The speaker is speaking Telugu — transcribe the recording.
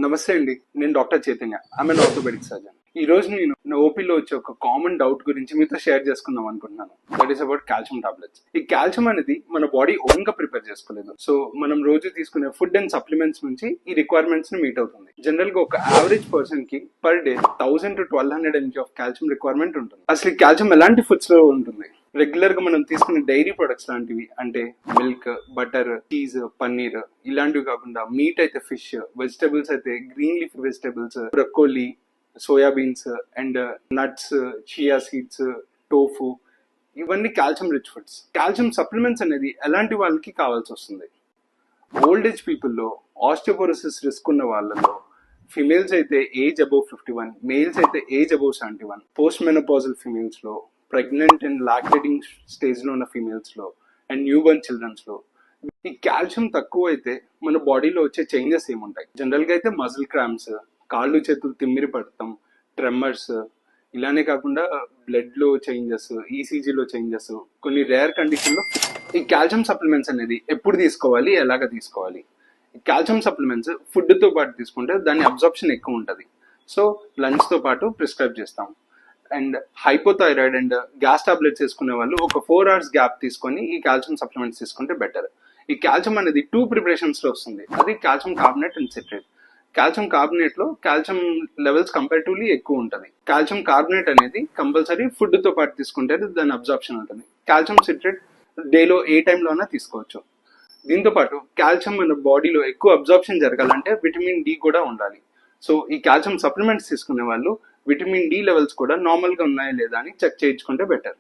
నమస్తే అండి, నేను డాక్టర్ చైతన్య. ఆమె ఆర్థోపెడిక్ సర్జన్. ఈ రోజు నేను నా ఓపీలో వచ్చే ఒక కామన్ డౌట్ గురించి మీతో షేర్ చేసుకుందాం అనుకుంటున్నాను. That is about calcium tablets. ఈ కాల్షియం అనేది మన బాడీ ఓన్ గా ప్రిపేర్ చేసుకోలేదు. సో మనం రోజు తీసుకునే ఫుడ్ అండ్ సప్లిమెంట్స్ నుంచి ఈ రిక్వైర్మెంట్స్ ని మీట్ అవుతుంది. జనరల్ గా ఒక యావరేజ్ పర్సన్ కి per day 1000 to 1200 mg of calcium requirement ఉంటుంది. అసలు ఈ కాల్షియం ఎలాంటి ఫుడ్స్ లో ఉంటుంది? రెగ్యులర్ గా మనం తీసుకునే డైరీ ప్రొడక్ట్స్ లాంటివి అంటే మిల్క్, బటర్, చీజ్, పన్నీర్ ఇలాంటివి కాకుండా మీట్ అయితే ఫిష్, వెజిటబుల్స్ అయితే green leaf vegetables, broccoli, soybeans and nuts, chia seeds, tofu, ఇవన్నీ calcium rich foods. Calcium supplements అనేది ఎలాంటి వాళ్ళకి కావాల్సి వస్తుంది? ఓల్డ్ ఏజ్ పీపుల్లో, ఆస్టియోపోరోసిస్ రిస్క్ ఉన్న వాళ్ళలో, ఫిమేల్స్ అయితే ఏజ్ అబౌవ్ 51, మేల్స్ అయితే age above 71, post menopausal females లో, ప్రెగ్నెంట్ అండ్ లాక్టేటింగ్ స్టేజ్ లో ఉన్న ఫీమేల్స్ లో, అండ్ న్యూ బర్న్ చిల్డ్రన్స్ లో ఈ కాల్షియం తక్కువ అయితే మన బాడీలో వచ్చే చేంజెస్ ఏముంటాయి? జనరల్ గా అయితే మజిల్ క్రాంప్స్, కాళ్ళు చేతులు తిమ్మిరి పడతాం, ట్రెమ్మర్స్, ఇలానే కాకుండా బ్లడ్ లో చేంజెస్, ఈసీజీలో చేంజెస్, కొన్ని రేర్ కండిషన్ లో ఈ కాల్షియం సప్లిమెంట్స్ అనేది ఎప్పుడు తీసుకోవాలి, ఎలాగ తీసుకోవాలి? ఈ కాల్షియం సప్లిమెంట్స్ ఫుడ్ తో పాటు తీసుకుంటే దాని అబ్జార్ప్షన్ ఎక్కువ ఉంటుంది. సో లంచ్ తో పాటు ప్రిస్క్రైబ్ చేస్తాం. And hypothyroid and gas tablets వేసుకునే వాళ్ళు ఒక 4 hours గ్యాప్ తీసుకొని ఈ కాల్షియం సప్లిమెంట్స్ తీసుకుంటే బెటర్. ఈ కాల్షియం అనేది 2 ప్రిపరేషన్స్ లో వస్తుంది. అది calcium carbonate and citrate. Calcium carbonate లో కాల్షియం లెవెల్స్ కంపారిటివ్లీ ఎక్కువ ఉంటుంది. కాల్షియం కార్బోనేట్ అనేది కంపల్సరీ ఫుడ్ తో పాటు తీసుకుంటే దాని అబ్జార్ప్షన్ ఉంటుంది. కాల్షియం సిట్రేట్ డేలో ఏ టైంలో అయినా తీసుకోవచ్చు. దీంతో పాటు కాల్షియం మన బాడీలో ఎక్కువ అబ్జార్ప్షన్ జరగాలంటే విటమిన్ డి కూడా ఉండాలి. సో ఈ కాల్షియం సప్లిమెంట్స్ తీసుకునే వాళ్ళు విటమిన్ డి లెవెల్స్ కూడా నార్మల్ గా ఉన్నాయా లేదా అని చెక్ చేయించుకుంటే బెటర్.